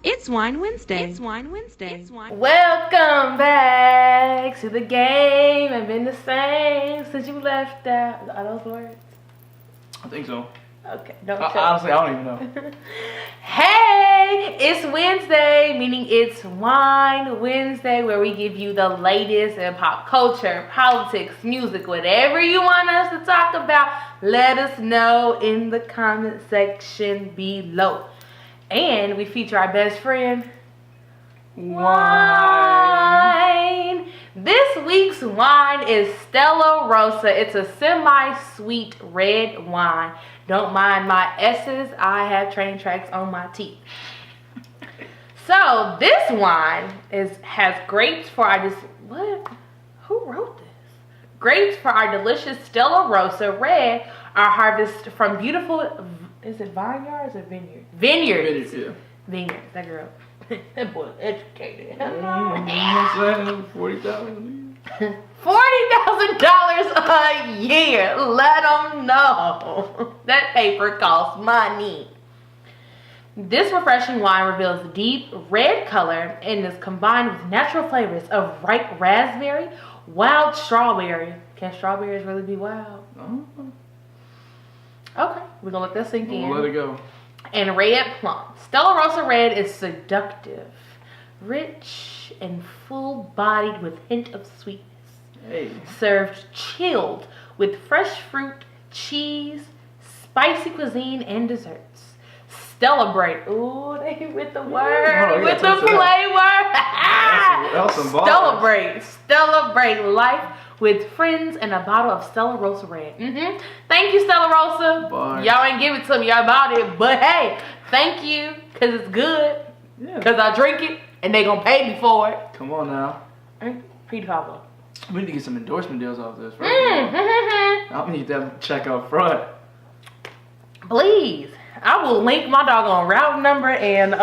It's Whine Wednesday. It's Whine Wednesday. It's Whine. Welcome back to the game. I've been the same since you left out. Are those words? I think so. Okay, don't honestly, I don't even know. Hey, it's Wednesday, meaning it's Whine Wednesday, where we give you the latest in pop culture, politics, music, whatever you want us to talk about. Let us know in the comment section below. And we feature our best friend, Wine. This week's wine is Stella Rosa. It's a semi-sweet red wine. Don't mind my S's. I have train tracks on my teeth. So this wine has grapes for our Who wrote this? Grapes for our delicious Stella Rosa red are harvested from beautiful. Is it vineyards or vineyards? Vineyards. Yeah. Vineyards. That girl. That boy educated. $40,000. $40,000 a year. Let them know. That paper costs money. This refreshing wine reveals deep red color and is combined with natural flavors of ripe raspberry, wild strawberry. Can strawberries really be wild? Okay, we're gonna let that sink in. We'll let it go. And red plum. Stella Rosa red is seductive, rich, and full-bodied with hint of sweetness. Hey. Served chilled with fresh fruit, cheese, spicy cuisine, and desserts. Celebrate. Ooh, they with the word, with the flavor. That's some bars. Celebrate life with friends and a bottle of Stella Rosa red. Thank you, Stella Rosa. Bars. Y'all ain't give it to me, y'all bought it, but hey, thank you, cause it's good. Yeah. Cause I drink it and they gonna pay me for it. Come on now. Pretty Pablo. We need to get some endorsement deals off this. I need that check up front. Please, I will link my doggone route number and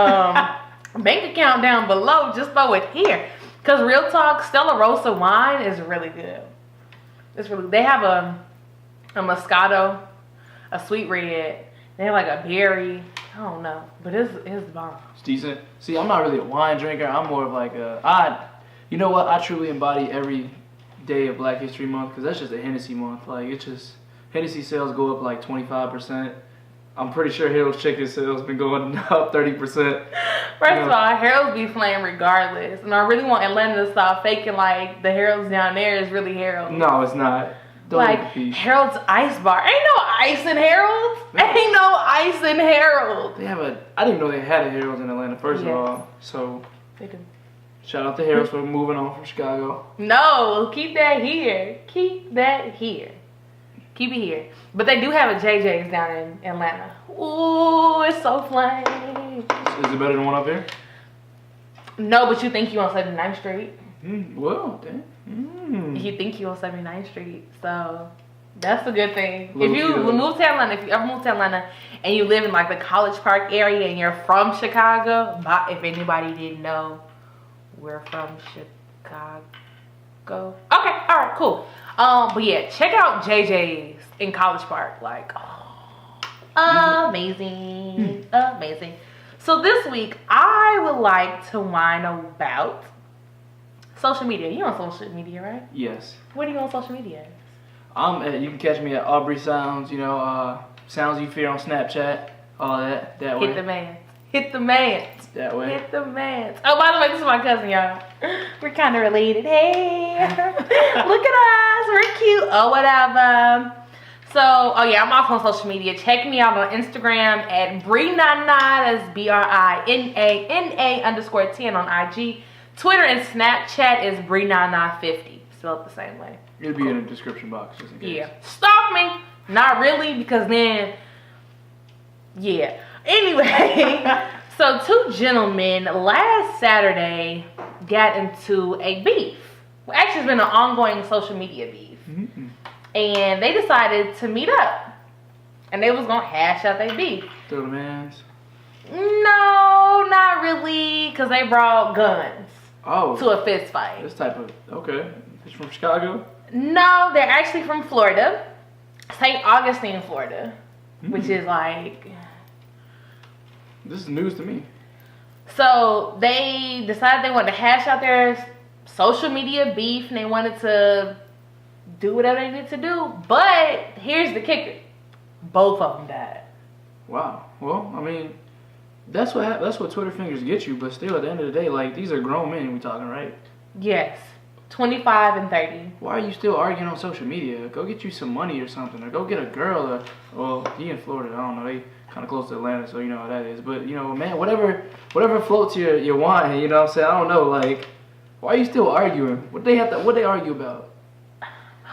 bank account down below. Just throw it here. Cause real talk, Stella Rosa wine is really good. It's really. They have a Moscato, a sweet red. They have like a berry. I don't know, but it's bomb. It's decent. See, I'm not really a wine drinker. I'm more of like you know what? I truly embody every day of Black History Month because that's just a Hennessy month. Like it's just Hennessy sales go up like 25%. I'm pretty sure Harold's Chicken sales been going up 30%. First of all, Harold's be flaying regardless, and I really want Atlanta to stop faking like the Harold's down there is really Harold. No, it's not. Don't like Harold's Ice Bar. Ain't no ice in Harold's. No. Ain't no ice in Harold's. They have I didn't even know they had a Harold's in Atlanta. First of all, so they do. Shout out to Harold's for moving on from Chicago. No, keep that here. Keep that here. Keep it here. But they do have a JJ's down in Atlanta. Ooh, it's so flame. Is it better than one up here? No, but you think you on 79th Street. Well, damn. You think you on 79th Street. So that's a good thing. Little if you ever move to Atlanta and you live in like the College Park area and you're from Chicago, if anybody didn't know, we're from Chicago. Okay, alright, cool. But yeah, check out JJ's in College Park. Like, amazing. Amazing. So this week, I would like to whine about social media. You on social media, right? Yes. What are you on social media? You can catch me at Aubrey Sounds, Sounds You Fear on Snapchat, all that way. Hit the man. Hit the man. That way. Hit the man. Oh, by the way, this is my cousin, y'all. We're kind of related. Hey. Look at us. We're cute. Oh, whatever. So, I'm off on social media. Check me out on Instagram at Brina. That's BRINANA_10 on IG. Twitter and Snapchat is Brina50. Spelled the same way. It'll be in the description box just in case. Yeah. Stalk me. Not really, because then, yeah. Anyway, so two gentlemen last Saturday got into a beef. Well, actually, it's been an ongoing social media beef. And they decided to meet up. And they was going to hash out their beef. Throw the mans? No, not really, because they brought guns to a fist fight. This type of, okay. It's from Chicago? No, they're actually from Florida. St. Augustine, Florida. Which is like... This is news to me. So they decided they wanted to hash out their social media beef and they wanted to do whatever they needed to do. But here's the kicker. Both of them died. Wow. Well, I mean, that's what Twitter fingers get you. But still, at the end of the day, like, these are grown men we talking, right? Yes. 25 and 30. Why are you still arguing on social media? Go get you some money or something. Or go get a girl. Or, well, he in Florida. I don't know. They kind of close to Atlanta, so you know how that is. But, you know, man, whatever floats your wine, you know what I'm saying? I don't know. Like, why are you still arguing? What they argue about?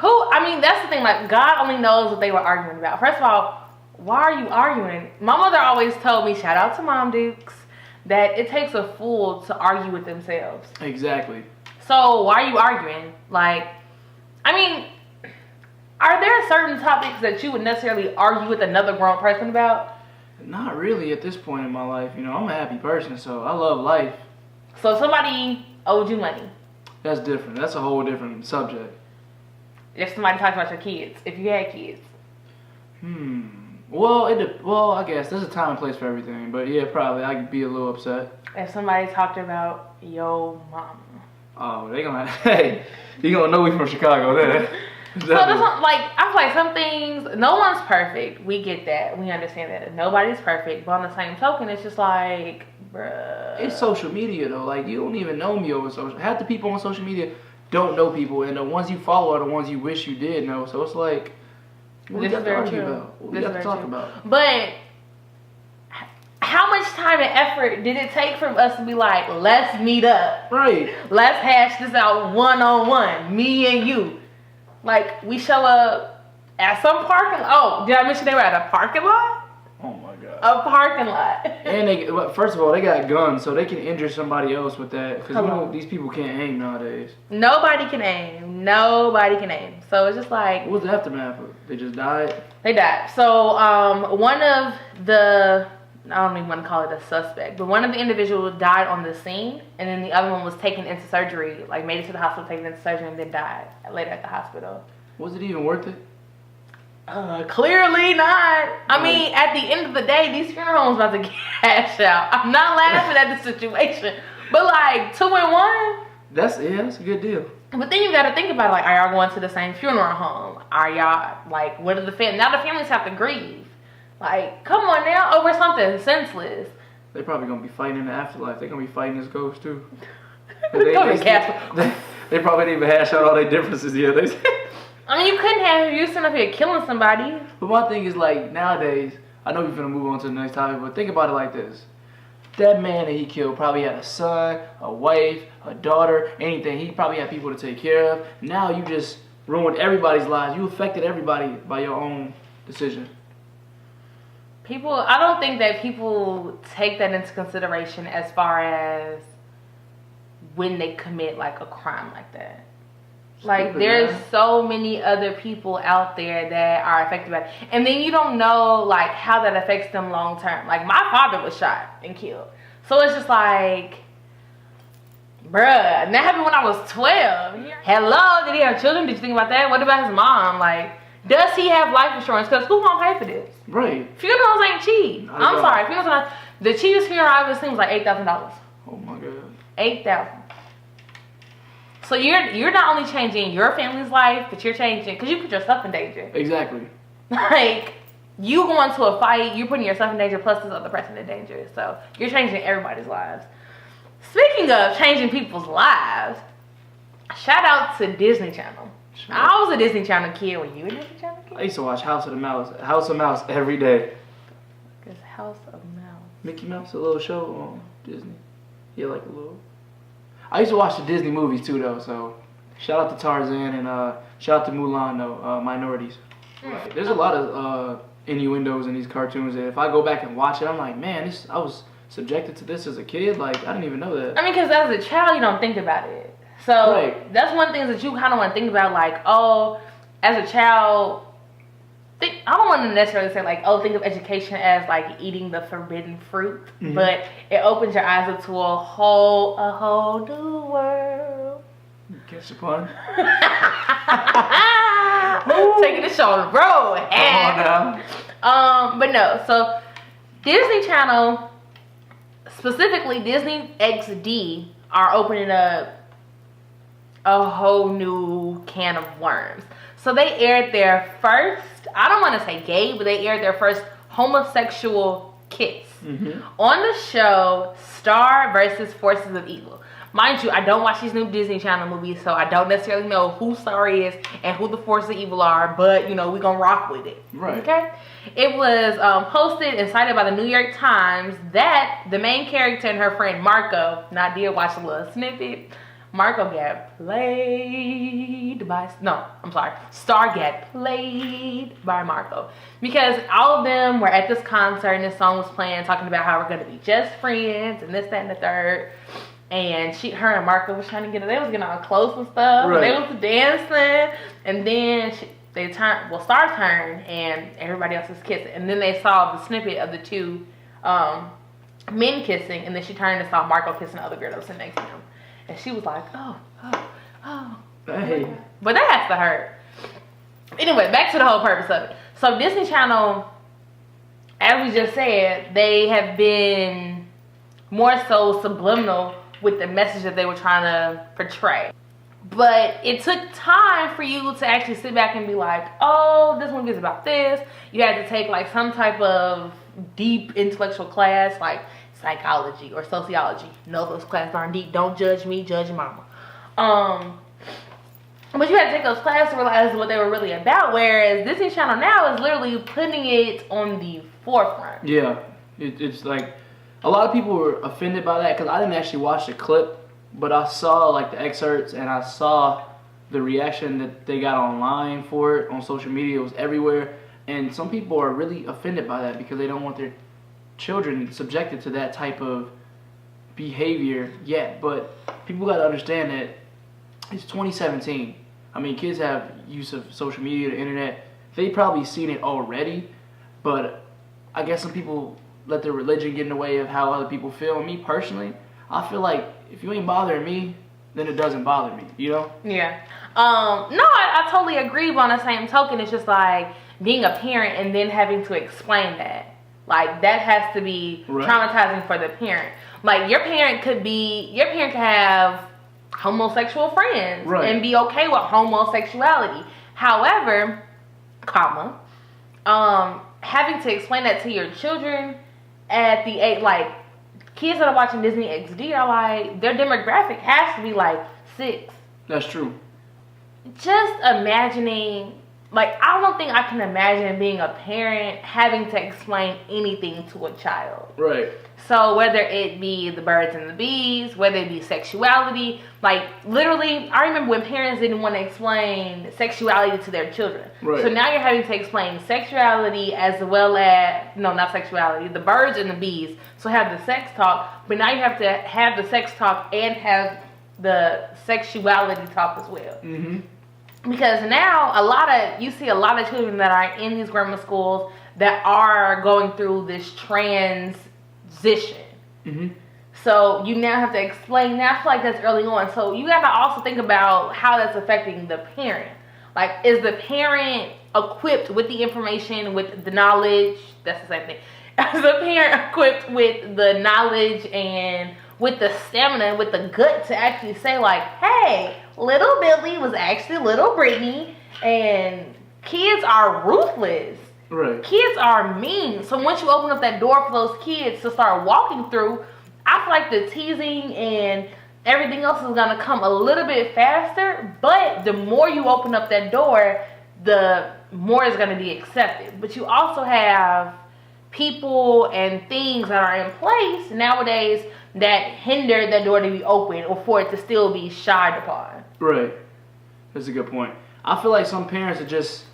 I mean, that's the thing. Like, God only knows what they were arguing about. First of all, why are you arguing? My mother always told me, shout out to Mom Dukes, that it takes a fool to argue with themselves. Exactly. So why are you arguing? Like, I mean, are there certain topics that you would necessarily argue with another grown person about? Not really at this point in my life. You know, I'm a happy person, so I love life. So if somebody owed you money. That's different. That's a whole different subject. If somebody talks about your kids, if you had kids. Well, I guess there's a time and place for everything. But yeah, probably I could be a little upset. If somebody talked about your mom. Oh, they gonna hey, you gonna know we from Chicago then. So this one, like, I feel like some things, no one's perfect. We get that. We understand that. Nobody's perfect. But on the same token, it's just like, bruh. It's social media though. Like, you don't even know me over social. Half the people on social media don't know people, and the ones you follow are the ones you wish you did know. So it's like, what we got to argue about? What we got to talk about? But how much time and effort did it take for us to be like, let's meet up? Right. Let's hash this out one-on-one, me and you. Like, we show up at some parking lot. Oh, did I mention they were at a parking lot? Oh my God. A parking lot. And first of all, they got guns, so they can injure somebody else with that. Because, you know, these people can't aim nowadays. Nobody can aim. Nobody can aim. So it's just like... What was the aftermath? They just died? They died. So one of the... I don't even want to call it a suspect, but one of the individuals died on the scene, and then the other one was taken into surgery, like made it to the hospital, taken into surgery, and then died later at the hospital. Was it even worth it? Clearly not. I mean, at the end of the day, these funeral homes about to get cash out. I'm not laughing at the situation, but like 2 in 1. That's a good deal. But then you got to think about it, like, are y'all going to the same funeral home? Are y'all like, what are the families? Now the families have to grieve. Like, come on now, over something senseless. They probably gonna be fighting in the afterlife. They gonna be fighting this ghost too. They probably didn't even hash out all their differences yet. I mean, you couldn't have you sitting up here killing somebody. But my thing is, like, nowadays, I know we're gonna move on to the next topic, but think about it like this. That man that he killed probably had a son, a wife, a daughter, anything. He probably had people to take care of. Now you just ruined everybody's lives. You affected everybody by your own decision. I don't think that people take that into consideration as far as when they commit like a crime like that. Like, there's so many other people out there that are affected by it. And then you don't know like how that affects them long term. Like, my father was shot and killed. So it's just like, bruh, and that happened when I was 12. Hello, did he have children? Did you think about that? What about his mom? Like, does he have life insurance? Because who gonna pay for this? Right. Funerals ain't cheap. I'm sorry. Funerals are not. The cheapest funeral I've ever seen was like $8,000. Oh my God. $8,000. So you're not only changing your family's life, but you're changing, because you put yourself in danger. Exactly. Like, you going to a fight, you're putting yourself in danger, plus this other person in danger. So you're changing everybody's lives. Speaking of changing people's lives, shout out to Disney Channel. Sure. I was a Disney Channel kid. Were you a Disney Channel kid? I used to watch House of Mouse every day. It's House of Mouse. Mickey Mouse, a little show on Disney. Yeah, like a little. I used to watch the Disney movies too, though. So shout out to Tarzan and shout out to Mulan, though. Minorities. Right. There's a lot of innuendos in these cartoons that if I go back and watch it, I'm like, man, I was subjected to this as a kid. Like, I didn't even know that. I mean, because as a child, you don't think about it. So right. That's one thing that you kind of want to think about, like, oh, as a child, I don't want to necessarily say, like, oh, think of education as, like, eating the forbidden fruit. Mm-hmm. But it opens your eyes up to a whole new world. Catch the pun. Taking the show on the road. Come on now. But no, so Disney Channel, specifically Disney XD are opening up a whole new can of worms. So they aired their first, I don't want to say gay, but they aired their first homosexual kiss on the show Star versus Forces of Evil. Mind you, I don't watch these new Disney Channel movies, so I don't necessarily know who Star is and who the Forces of Evil are, but, you know, we're going to rock with it. Right. Okay? It was posted and cited by the New York Times that the main character and her friend Marco, now I did watch a little snippet, Marco got played by, Star got played by Marco. Because all of them were at this concert and this song was playing, talking about how we're going to be just friends and this, that, and the third. And her and Marco was trying to they was getting all close and stuff. Right. They was dancing. And then Star turned and everybody else was kissing. And then they saw the snippet of the two men kissing. And then she turned and saw Marco kissing the other girl that was sitting next to him. And she was like, oh. Hey. But that has to hurt. Anyway, back to the whole purpose of it. So Disney Channel, as we just said, they have been more so subliminal with the message that they were trying to portray. But it took time for you to actually sit back and be like, oh, this movie is about this. You had to take like some type of deep intellectual class, like psychology or sociology. No, those classes aren't deep. Don't judge me, judge your mama. But you had to take those classes to realize what they were really about. Whereas Disney Channel now is literally putting it on the forefront. Yeah, it's like a lot of people were offended by that because I didn't actually watch the clip, but I saw like the excerpts and I saw the reaction that they got online for it on social media. It was everywhere, and some people are really offended by that because they don't want their children subjected to that type of behavior yet. But people got to understand that it's 2017. I mean, kids have use of social media, the internet. They probably seen it already, but I guess some people let their religion get in the way of how other people feel. And me personally, I feel like if you ain't bothering me, then it doesn't bother me, you know? Yeah. No, I totally agree, but on the same token, it's just like being a parent and then having to explain that. Like, that has to be traumatizing for the parent. Like, your parent could have homosexual friends and be okay with homosexuality. However, having to explain that to your children at the age, like, kids that are watching Disney XD are like, their demographic has to be like 6. That's true. Just imagining, like, I don't think I can imagine being a parent having to explain anything to a child. Right. So whether it be the birds and the bees, whether it be sexuality, like literally, I remember when parents didn't want to explain sexuality to their children. Right. So now you're having to explain sexuality as well as, no, not sexuality, the birds and the bees. So have the sex talk, but now you have to have the sex talk and have the sexuality talk as well. Mm-hmm. Because now you see a lot of children that are in these grammar schools that are going through this transition. Mm-hmm. So you now have to explain that. I feel like that's early on. So you got to also think about how that's affecting the parent. Like, is the parent equipped with the information, with the knowledge? That's the same thing. Is the parent equipped with the knowledge and with the stamina, with the gut to actually say like, hey, little Billy was actually little Brittany, and kids are ruthless. Right. Kids are mean. So once you open up that door for those kids to start walking through, I feel like the teasing and everything else is going to come a little bit faster, but the more you open up that door, the more is going to be accepted. But you also have people and things that are in place nowadays that hinder that door to be open or for it to still be shied upon. Right. That's a good point. I feel like some parents are just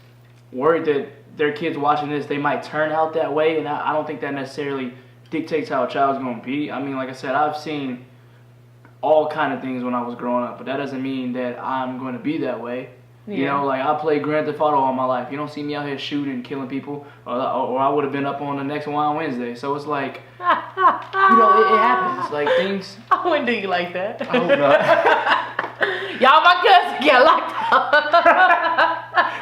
worried that their kids watching this, they might turn out that way, and I don't think that necessarily dictates how a child's going to be. I mean, like I said, I've seen all kind of things when I was growing up, but that doesn't mean that I'm going to be that way. Yeah. You know, like, I played Grand Theft Auto all my life. You don't see me out here shooting and killing people, or I would have been up on the next Whine Wednesday. So it's like, you know, it happens. Like, things. I wouldn't do you like that. I hope not. Y'all, my cousin got locked up.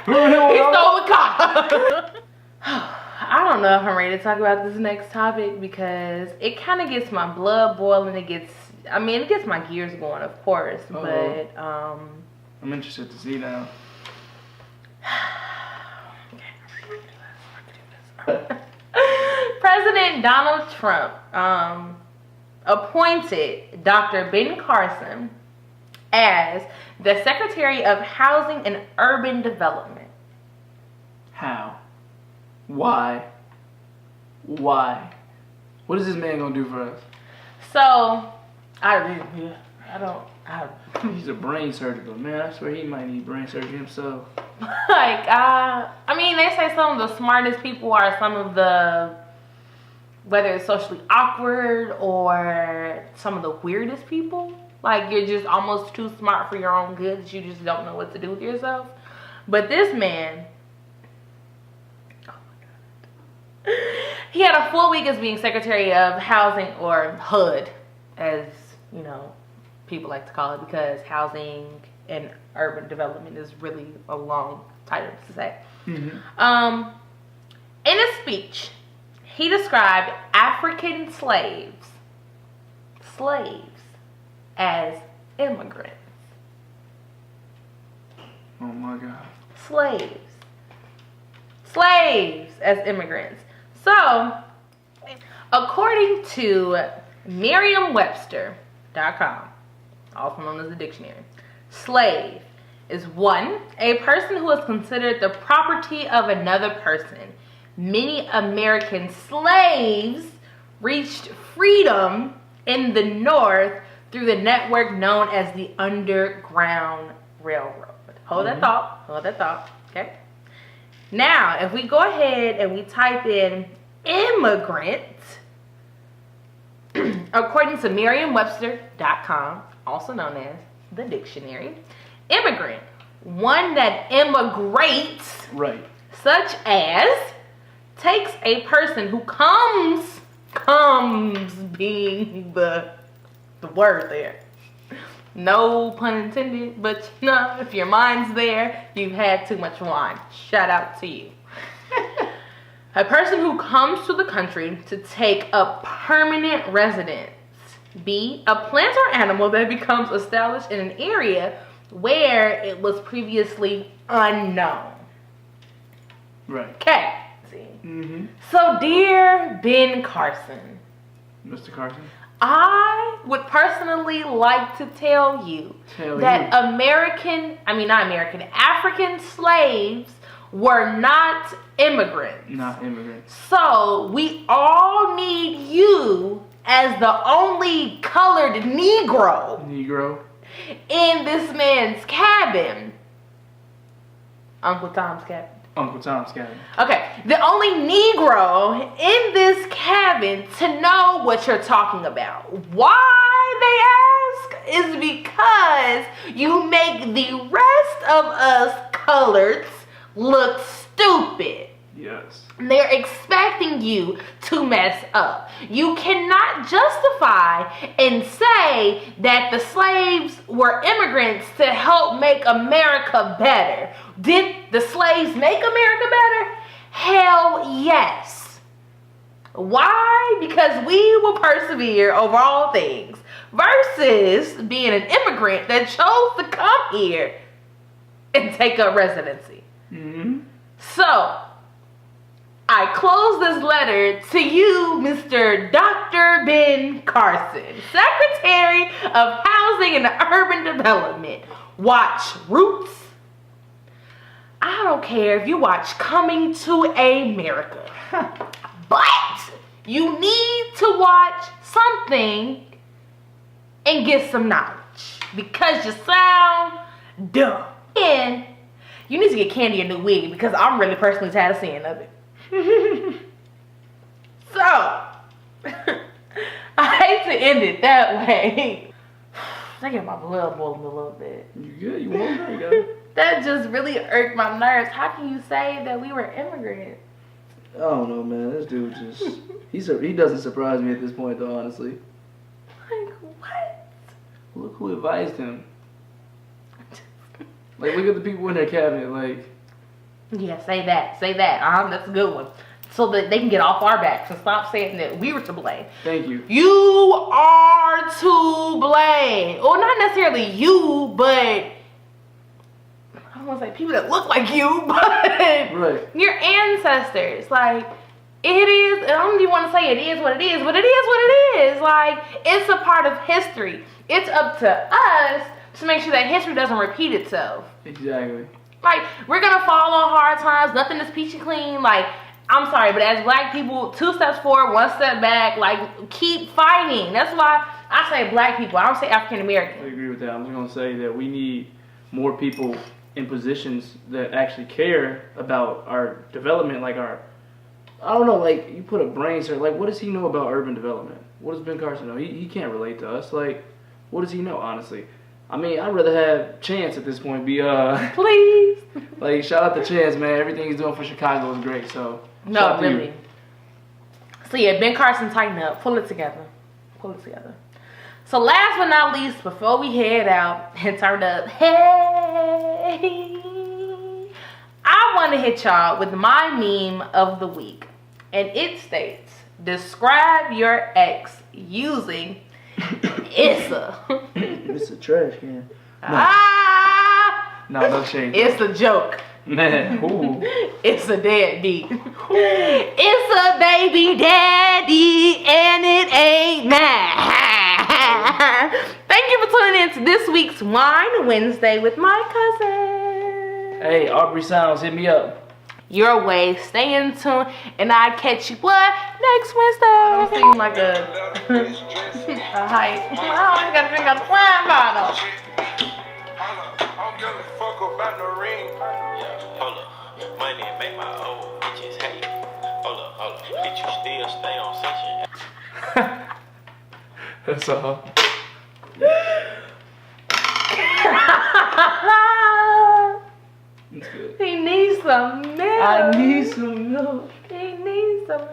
He stole the car. I don't know if I'm ready to talk about this next topic because it kind of gets my blood boiling. It gets my gears going, of course. Uh-oh. But I'm interested to see now. President Donald Trump appointed Dr. Ben Carson as the Secretary of Housing and Urban Development. How? Why? What is this man gonna do for us? So, He's a brain surgeon, but man, I swear he might need brain surgery himself. They say some of the smartest people are some of the, whether it's socially awkward or some of the weirdest people. Like, you're just almost too smart for your own good that you just don't know what to do with yourself. But this man, oh my God, he had a full week as being Secretary of Housing, or HUD, as you know, people like to call it, because housing and urban development is really a long title to say. Mm-hmm. In a speech, he described African slaves as immigrants. Oh my God. Slaves as immigrants. So, according to Merriam-Webster.com, also known as the dictionary, slave is 1, a person who is considered the property of another person. Many American slaves reached freedom in the North through the network known as the Underground Railroad. Hold that thought. Okay. Now, if we go ahead and we type in immigrant, according to Merriam-Webster.com, also known as the dictionary, immigrant, one that immigrates, right, such as takes a person who comes being the word there. No pun intended, but if your mind's there, you've had too much wine. Shout out to you. A person who comes to the country to take up permanent residence. B, a plant or animal that becomes established in an area where it was previously unknown. Right. Okay. Mm-hmm. So, dear Ben Carson. Mr. Carson? I would personally like to tell you that African slaves were not immigrants. Not immigrants. So we all need you as the only colored Negro in this man's cabin. Uncle Tom's cabin. Okay, the only Negro in this cabin to know what you're talking about. Why, they ask, is because you make the rest of us coloreds look stupid. Yes. They're expecting you to mess up. You cannot justify and say that the slaves were immigrants to help make America better. Did the slaves make America better? Hell yes. Why? Because we will persevere over all things versus being an immigrant that chose to come here and take up residency. Mm-hmm. So, I close this letter to you, Mr. Dr. Ben Carson, Secretary of Housing and Urban Development. Watch Roots. I don't care if you watch Coming to America, but you need to watch something and get some knowledge because you sound dumb. And you need to get Candy a new wig because I'm really personally tired of seeing of it. So, I hate to end it that way. I get my blood boiling a little bit. You good? You want to go? That just really irked my nerves. How can you say that we were immigrants? I don't know, man. This dude just he doesn't surprise me at this point, though. Honestly. Like what? Look who advised him. Like, look at the people in their cabinet. Like, yeah, say that. That's a good one. so that they can get off our backs and stop saying that we were to blame. Thank you. You are to blame. Well, not necessarily you, but I don't want to say people that look like you, but Right. your ancestors. Like, it is, I don't even want to say it is what it is, but it is what it is. Like, it's a part of history. It's up to us to make sure that history doesn't repeat itself. Exactly. Like, we're gonna fall on hard times. Nothing is peachy clean. Like, I'm sorry, but as black people, 2 steps forward, 1 step back. Like, keep fighting. That's why I say black people. I don't say African I American. agree with that. I'm just gonna say that we need more people in positions that actually care about our development. Like I don't know, like you put a brain cell. Like, what does he know about urban development? What does Ben Carson know? He can't relate to us. Like, what does he know, honestly? I mean, I'd rather have Chance at this point be Please. like, shout out to Chance, man. Everything he's doing for Chicago is great. So shout No, out to really. you. So yeah, Ben Carson, tighten up. Pull it together. Pull it together. So last but not least, before we head out and turn up, hey, I want to hit y'all with my meme of the week. And it states, describe your ex using Issa. It's a trash can. No shade. It's a joke. Man, ooh. It's a deadbeat. It's a baby daddy and it ain't mine. Thank you for tuning in to this week's Whine Wednesday with my cousin. Hey, Aubrey Sounds, hit me up. Your way. Stay in tune, and I'll catch you what next Wednesday. I'm singing like a hype. I always gotta drink out the wine bottle. Hold up, money make my old bitches hate. Hold up, bitch, you still stay on session. That's all. That's good. He needs some milk. I need some milk. He needs some